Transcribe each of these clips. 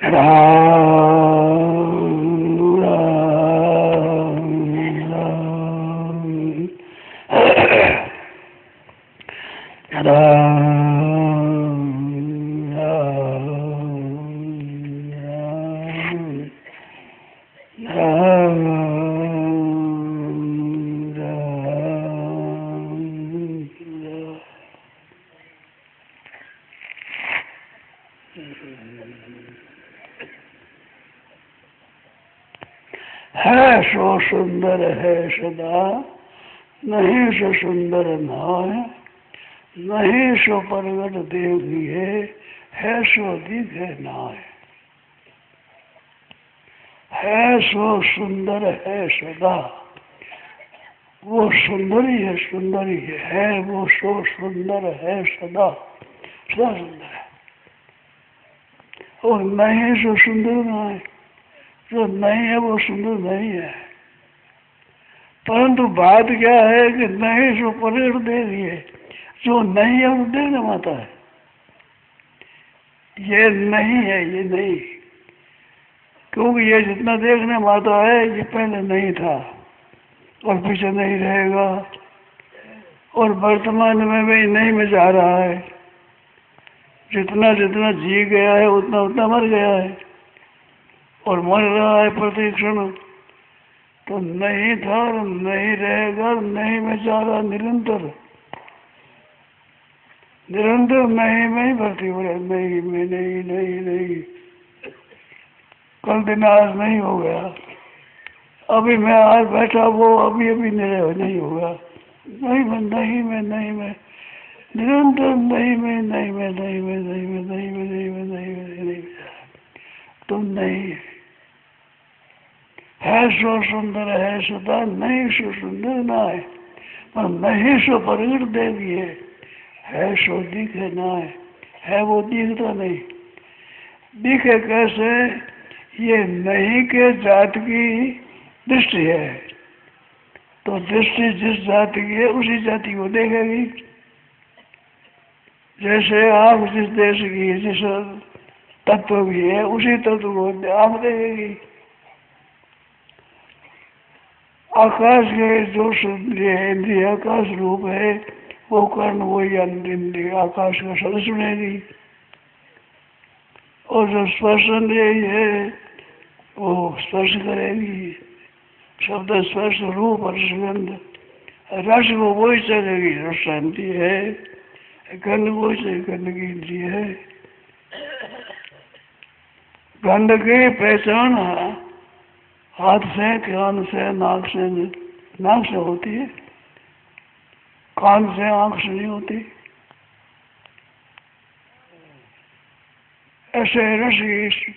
राम राम राम राम राम है सो सुंदर है सदा, नहीं सो सुंदर नाय, नहीं सो प्रगट देखिए, है सो दिखे नाय। है सो सुंदर है सदा, वो सुंदरी है वो सो सुंदर है सदा, सदा सुंदर है। और नहीं सो सुंदर नाय, जो नहीं है वो सुंदर नहीं है। परंतु बात क्या है कि नहीं सो प्रगट दे रही है, जो नहीं है वो देखने माता है। ये नहीं है, ये नहीं, क्योंकि ये जितना देखने माता है ये पहले नहीं था और पीछे नहीं रहेगा, और वर्तमान में भी नहीं में जा रहा है। जितना जितना जी गया है उतना उतना मर गया है और मर रहा है प्रति क्षण। तो नहीं था और नहीं रहेगा, नहीं में जा रहा निरंतर, निरंतर नहीं में ही भर्ती हो रहा। नहीं में नहीं नहीं नहीं, कल दिन आज नहीं हो गया, अभी मैं आज बैठा वो अभी अभी नहीं होगा। नहीं में नहीं में नहीं में, निरंतर नहीं में नहीं में नहीं में नहीं में नहीं में नहीं में नहीं में नहीं में। तुम नहीं है सो सुंदर है सदा, नहीं सो सुंदर ना पर नहीं सो प्रगट देवी है सो दिखे ना है वो दिखता नहीं। दिखे कैसे? ये नहीं के जात की दृष्टि है, तो दृष्टि जिस जाति की है उसी जाति को देखेगी। जैसे आप जिस देश की जिस तत्व की है उसी तत्व को आप देखेगी। आकाश के जो इंद्रिय आकाश रूप है वो कर्ण वही इंद्रिय आकाश का शब्द सुनेगी, और जो स्पर्श इंद्रिय है वो स्पर्श करेगी। शब्द स्पर्श रूप और सुगंध रस को वही चलेगी जो शांति है, गंध वही से गंध की इंद्रिय है। गंध की पहचान हाथ से, कान से, नाक से होती है, कान से आंख से नहीं होती। ऐसे रस की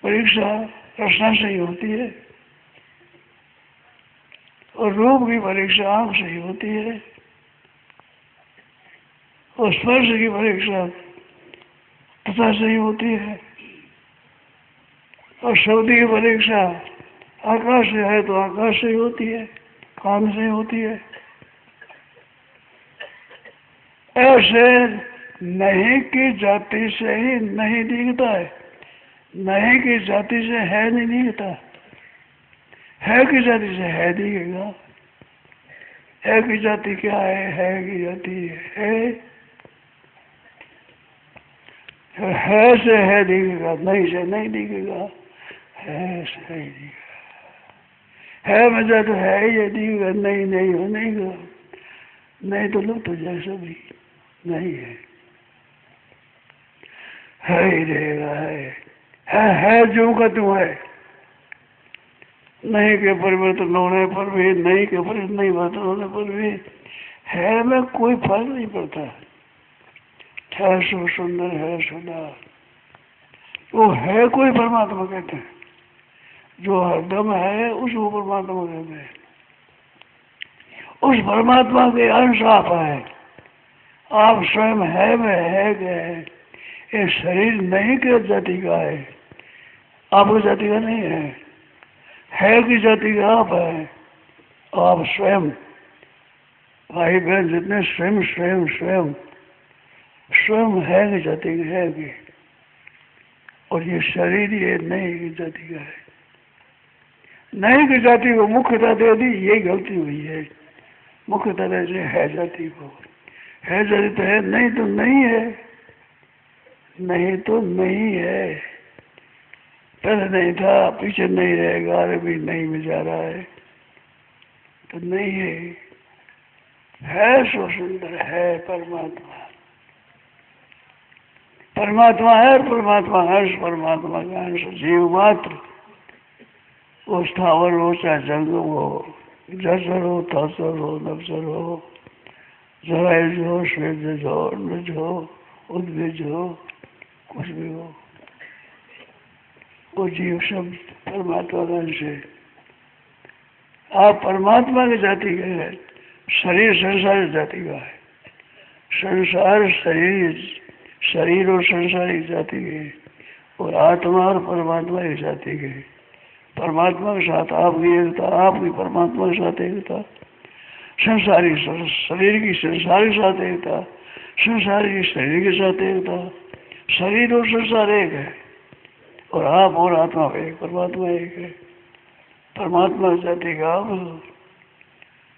परीक्षा रसना से ही होती है, और रूप की परीक्षा आंख से ही होती है, और स्पर्श की परीक्षा तथा से ही होती है, और शब्द की परीक्षा आकाश से है तो आकाश से ही होती है, कान से ही होती है। ऐसे नहीं की जाति से ही नहीं दिखता है, नहीं की जाति से है नहीं दिखता, है की जाति से है दिखेगा। है की जाति क्या है की जाति है से है दिखेगा, नहीं से नहीं दिखेगा, है से है दिखेगा। है मजा तो है ही दिखेगा, नहीं नहीं हो नहीं हो, नहीं तो लुप्त हो जाए सभी, नहीं है ही रहेगा। है जो का तुम है, नहीं के परिवर्तन होने पर भी, नहीं के परिवर्तन होने पर भी है में कोई फर्क नहीं पड़ता। है सो सुंदर है सदा, वो है कोई परमात्मा कहते हैं, जो हरदम है उसको परमात्मा कहते हैं। उस परमात्मा के अंश आप है, आप स्वयं है में है गए। ये शरीर नहीं के जाति का है, आपकी जाति का नहीं है की जाति का आप है। आप स्वयं भाई बहन जितने स्वयं स्वयं स्वयं स्वयं है की जाति के है की, और ये शरीर ये नई की जाति का है। नई की जाति को मुख्यता दे दी, यही गलती हुई है। मुख्यता से है जाति को, है जाति तो है, नहीं तो नहीं है, नहीं तो नहीं है। पहले नहीं था, पीछे नहीं रहेगा, अरे भी नहीं में जा रहा है तो नहीं है सो सुंदर है परमात्मा। परमात्मा है, परमात्मा हर्ष, परमात्मा का अंश जीव मात्र। वो स्थावर हो चाहे जंगम हो, जसर हो, तसर हो, नफसर हो, जराइज हो, श्वेत हो, नज हो, उद्भिज हो, कुछ भी हो, वो जीव सब परमात्मा का अंश है। आप परमात्मा की जाति के हैं, शरीर संसार जाति का है। संसार शरीर, शरीर और संसार की जाति के, और आत्मा और परमात्मा की जाति के। परमात्मा के साथ आपकी एकता, आपकी परमात्मा के साथ एकता, संसारी शरीर की संसार के साथ एकता, संसार की शरीर के साथ एकता। शरीर और संसार एक है, और आप और आत्मा एक, परमात्मा एक है। परमात्मा जाति का आप,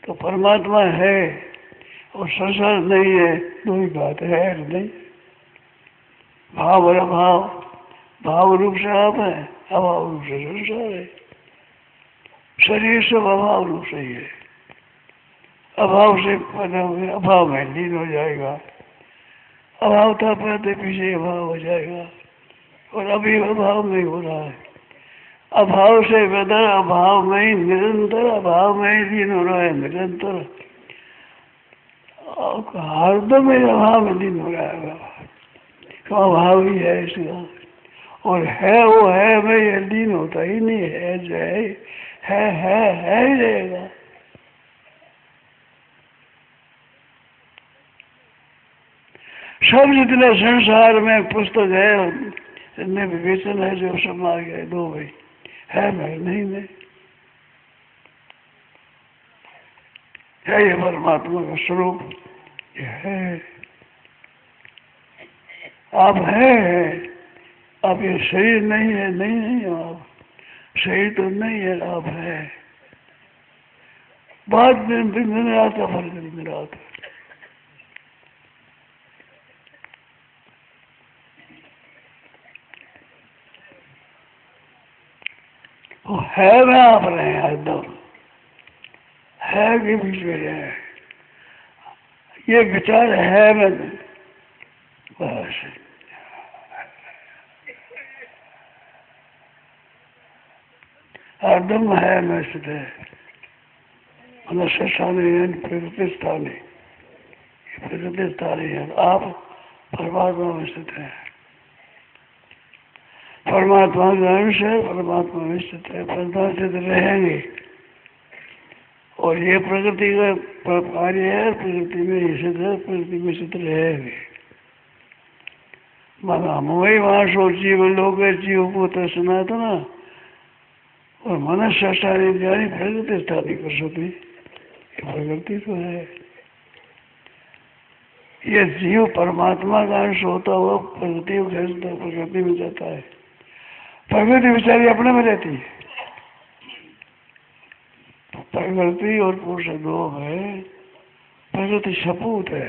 तो परमात्मा है और संसार नहीं है, दो ही बात है नहीं। भाव और अभाव, भाव रूप से आप है, अभाव रूप से संसार है। शरीर सब अभाव रूप से ही है, अभाव से पैदा हुए अभाव में लीन हो जाएगा। अभाव था पहले, पीछे अभाव हो जाएगा, और अभी अभाव नहीं हो रहा है। अभाव से वेदर अभाव में ही निरंतर, अभाव में ही लीन हो रहा है निरंतर, हरदम ही अभाव में लीन हो रहा है। अभाव ही है इसका, और है वो है में ये लीन होता ही नहीं है, जो है ही रहेगा। सब जितने संसार में पुस्तक है, इतने विवेचन है, जो सब आ गए दो भाई, है मैं नहीं मैं, है ये परमात्मा का स्वरूप, ये है। आप है, आप ये शरीर नहीं है, नहीं आप शरीर तो नहीं है, आप है। बाद दिन रात का फर्क है, दिन रात वो है में आप रहे हैं, एकदम है के बीच में रहे, ये विचार है में बस। हरदम है में स्थित है, मनुष्य स्थानी है, प्रकृति स्थानी, प्रकृति स्थानी है। आप परमात्मा में स्थित है, परमात्मा का अंश है, परमात्मा में स्थित है, परमात्मा स्थित रहेंगे। और ये प्रकृति का कार्य है, प्रकृति में स्थित है, प्रकृति में स्थित रहेंगे। माना वही वहां सो जीव लोग जीव को तो सुनाता ना, और मनुष्य स्थानी ज्ञानी प्रकृति स्थानी कर सकती, प्रकृति तो है। ये जीव परमात्मा का अंश होता हुआ प्रकृति को खेलता, प्रकृति में जाता है। प्रकृति बेचारी अपने में रहती है, प्रकृति और पुरुष दो है। प्रकृति सपूत है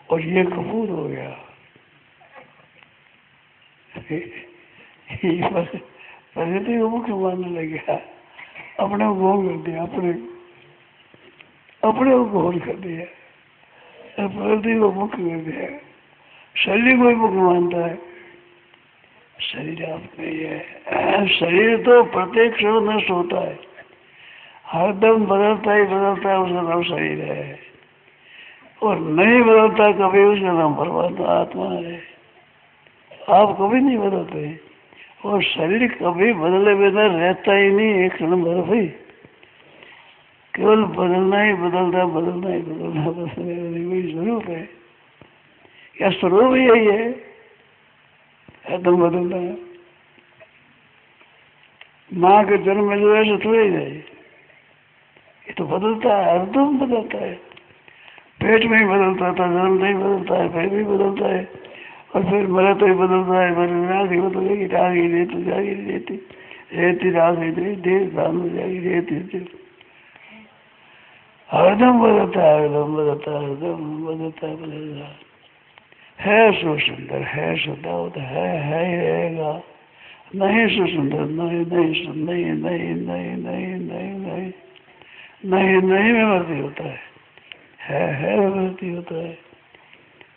और ये कपूत हो गया। प्रकृति को मुख्य मानने लग गया, अपने को गोल कर दिया, अपने को गोल कर दिया, प्रकृति को मुख्य कर दिया। शरीर को ही मुख्य मानता है, शरीर आप नहीं है। शरीर तो प्रत्येक क्षण नष्ट होता है, हरदम बदलता ही बदलता है, उसका नाम शरीर है। और नहीं बदलता कभी, उसका नाम परमात्मा आत्मा है। आप कभी नहीं बदलते, और शरीर कभी बदले बिना रहता ही नहीं, एक क्षण भर भी। केवल बदलना ही बदलता, बदलना ही बदलना, बदलना वही स्वरूप है। या स्वरूप यही है, एकदम बदलता है। माँ के जन्म में जो ऐसे थोड़ी है, ये तो बदलता है, हरदम बदलता है। पेट में ही बदलता था, जन्म नहीं बदलता है, फिर भी बदलता है, और फिर मरे तो ही बदलता है, मरे राखी बदलेगी, राखी रेत जाएगी, रेती रेती राखी दे देर दान हो जाएगी, रेती हरदम बदलता है, हरदम बदलता है, हरदम बदलता है, बदलता है सो सुंदर, है सदा होता है ही रहेगा, नहीं सो सुंदर, नहीं नहीं नहीं नहीं नहीं नहीं नहीं नहीं नहीं नहीं में भर्ती होता है में भर्ती होता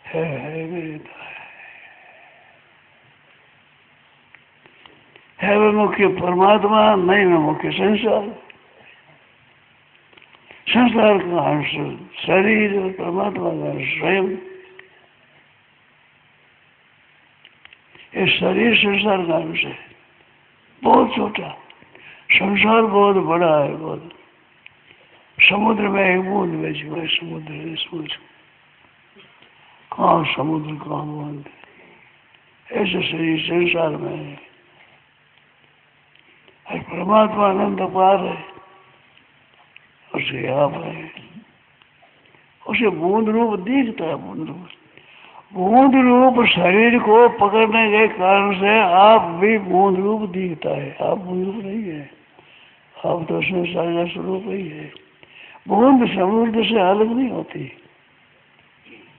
है में होता है में मुख्य परमात्मा, नहीं में मुख्य संसार, संसार का अंश शरीर और परमात्मा का अंश स्वयं। ये शरीर संसार का अंश है, बहुत छोटा, संसार बहुत बड़ा है, बहुत समुद्र में एक बूंद में जो है, समुद्र है, सोच कहाँ समुद्र कहाँ बूंद, ऐसे शरीर संसार में है, और परमात्मा अनंत पार है, उसे आप है, उसे बूंद रूप दिखता है, बूंद रूप शरीर को पकड़ने के कारण से आप भी बूंद रूप दिखता है, आप बूंद रूप नहीं है, आप तो संसार का स्वरूप ही है। बूंद समुद्र से अलग नहीं होती,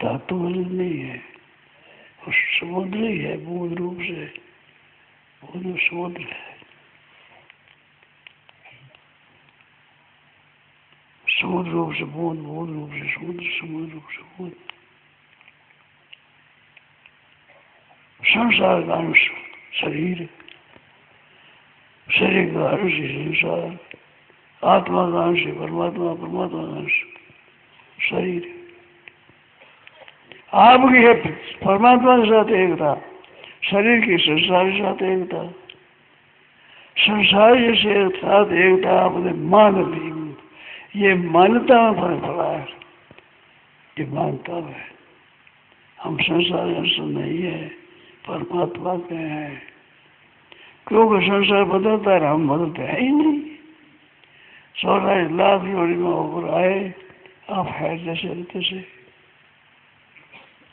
धातु अलग नहीं है, वो समुद्र ही है, बूंद रूप से, बूंद समुद्र है, समुद्र रूप से बूंद, बूंद रूप से समुद्र, समुद्र रूप से बूंद, संसार का अंश शरीर, शरीर का अंश संसार, आत्मा का अंश परमात्मा, परमात्मा का अंश शरीर। आपकी है परमात्मा के साथ एकता, शरीर की संसार के साथ एकता, संसार के साथ एकता आपने मान ली, ये मान्यता में फर्क पड़ा है, ये मानता है, हम संसार अंश नहीं है, परमात्मा के हैं, क्योंकि संसार बदलता है, हम बदलते हैं ही नहीं, 14 लाख जोड़ी में ऊपर आए, आप है जैसे तैसे,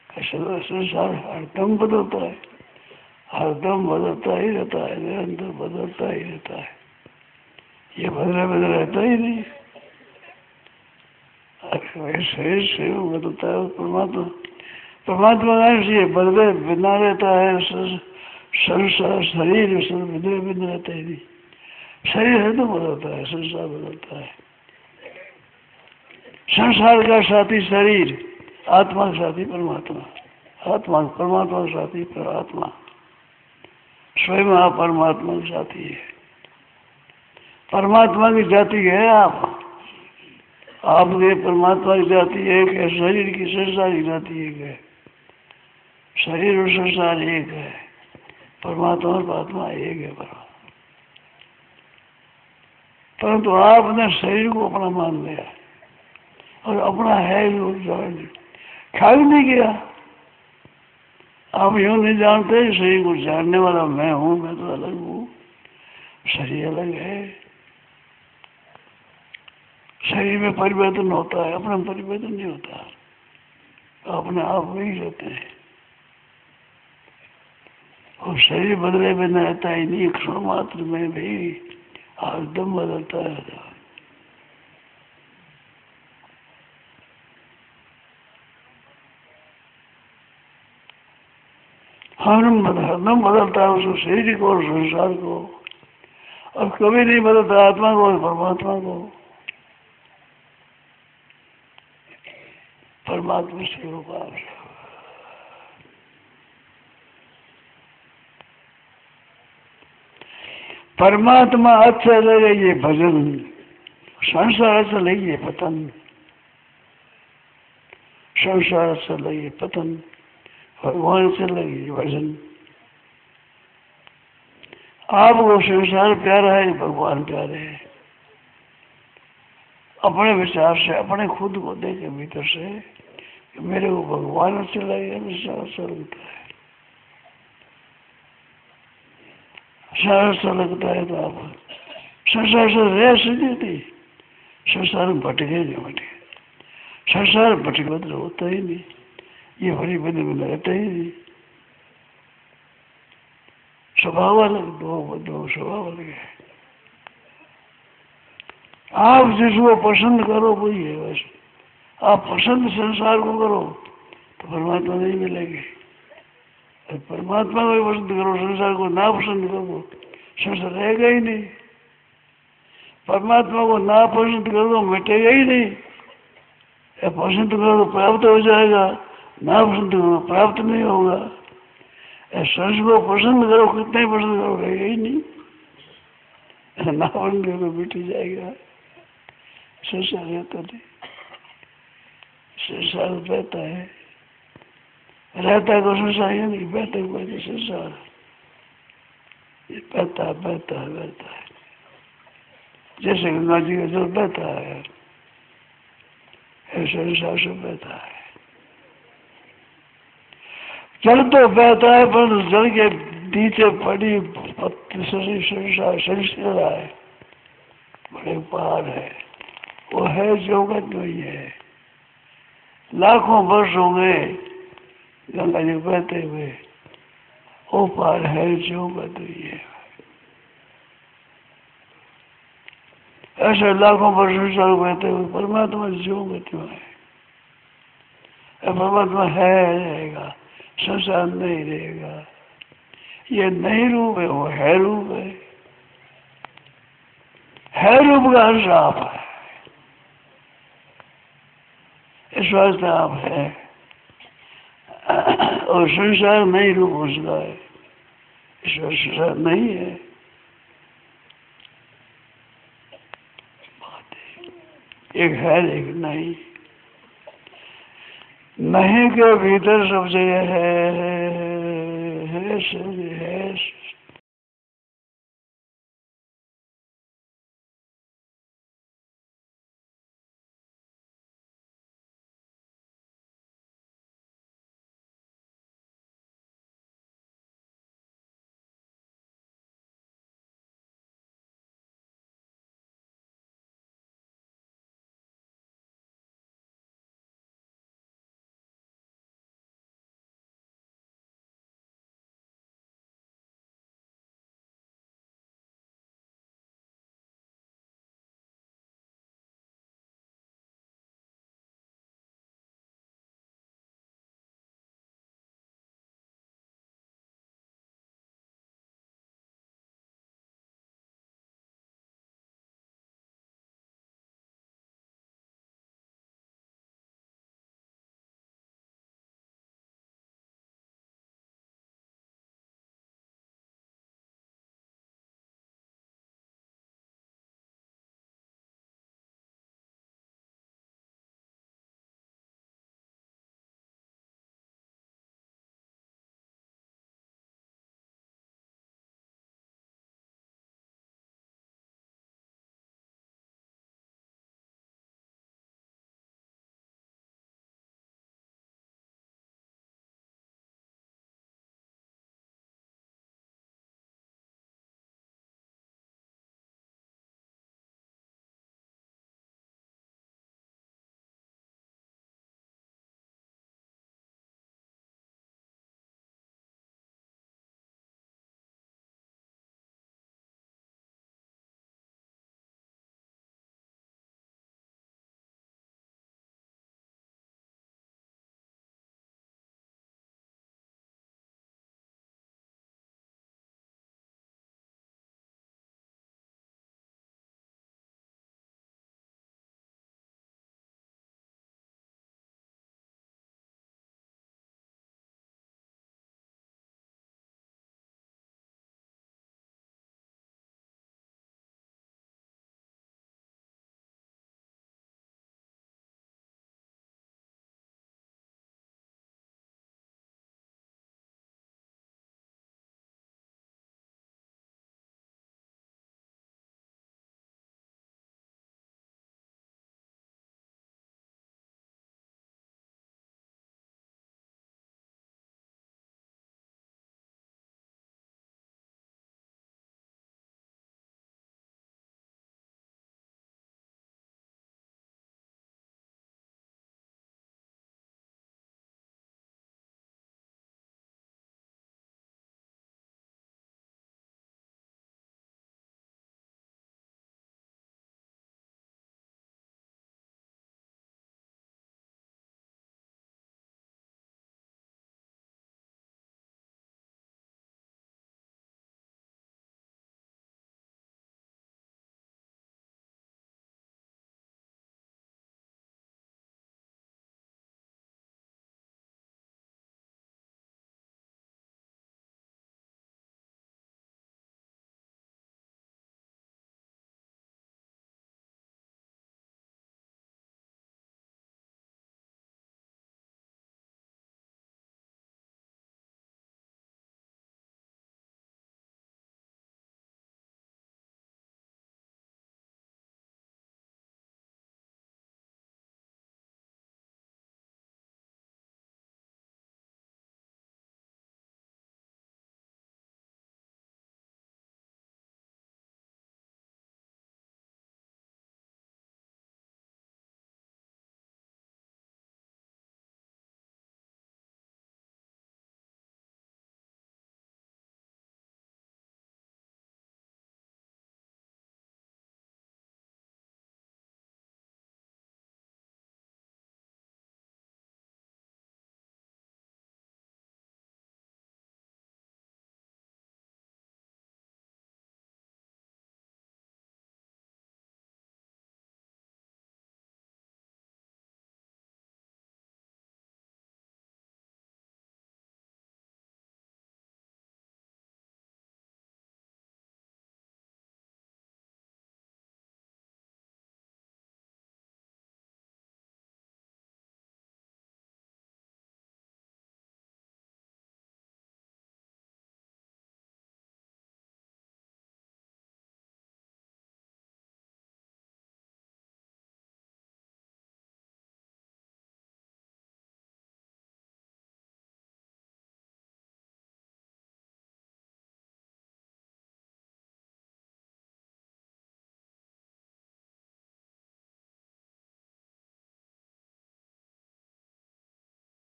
संसार हरदम बदलता है, हरदम बदलता ही रहता है, निरंतर बदलता ही रहता है, ये बदले रहता ही नहीं, वैसे बदलता है परमात्मा, परमात्मा से बदले बिना रहता है, संसार शरीर बदले बिना रहता ही नहीं, शरीर है तो बदलता है, संसार बदलता है, संसार का साथी शरीर, आत्मा का साथी परमात्मा, आत्मा परमात्मा का साथी परमात्मा, स्वयं आप परमात्मा का साथी है, परमात्मा की जाति है आप, आपके परमात्मा की जाति एक है, शरीर की संसार की जाति एक है, शरीर और संसार एक है, परमात्मा और आत्मा एक है, परंतु आपने शरीर को अपना मान लिया और अपना है ख्याल नहीं किया, आप यूं नहीं जानते शरीर को जानने वाला मैं हूं, मैं तो अलग हूं, शरीर अलग है, शरीर में परिवर्तन होता है, अपना परिवर्तन नहीं होता, अपने आप वही रहते हैं, और शरीर बदले बिना रहता ही नहीं, क्षण मात्र में भी हरदम बदलता है, हरदम बदलता है उस शरीर को और संसार को, और कभी नहीं बदलता आत्मा को और परमात्मा को, परमात्मा स्वरूप आप, परमात्मा अच्छा लगे ये भजन, संसार अच्छा लगे ये पतन, संसार अच्छा लगे पतन, भगवान से लगे भजन, आपको संसार प्यारा है, भगवान प्यारे है, अपने विचार से, अपने खुद को देखे भीतर से, कि मेरे को भगवान अच्छा लगे, संसार अच्छा लगता है, संसार अच्छा लगता है, तो आप संसार से रह सकती थी, संसार में भटके नहीं भटके, संसार भटके बदल होता ही नहीं, ये बड़ी बदल में रहता ही नहीं, स्वभाव अलग, दो स्वभाव अलग है। आप जिसको पसंद करो वही है बस। आप पसंद संसार को करो तो परमात्मा नहीं मिलेगी। परमात्मा को पसंद करो, संसार को ना पसंद करो, संसार रहेगा ही नहीं। परमात्मा को ना पसंद करो तो मिटेगा ही नहीं। पसंद करो तो प्राप्त हो जाएगा, ना पसंद करो प्राप्त नहीं होगा। संसार को पसंद करो, कितना ही पसंद करो, रहेगा ही नहीं। ना पसंद करो मिट ही जाएगा। संसार रहता नहीं, संसार बहता है, रहता को संसार है नहीं, बहता को बहता संसार। ये बहता बहता बहता है, जैसे गंगा जी का जल बहता है ऐसे संसार से बहता है। जल तो बहता है पर जल के नीचे पड़ी संसार संसार है, बड़े पहाड़ है, वो है जगत नहीं है। लाखों वर्ष हो गए गंगा जी बहते हुए, वो पार है जगत नहीं है। ऐसे लाखों वर्ष संसार बहते हुए परमात्मा जगत में है। परमात्मा है रहेगा, संसार नहीं रहेगा। ये नहीं रूप है, वो है रूप है रूप का अंश आप है। इस वास्ते आप है और संसार नहीं रूप उसका है, इस वास्ते संसार नहीं है। एक है एक नहीं, नहीं के भीतर सब जगह है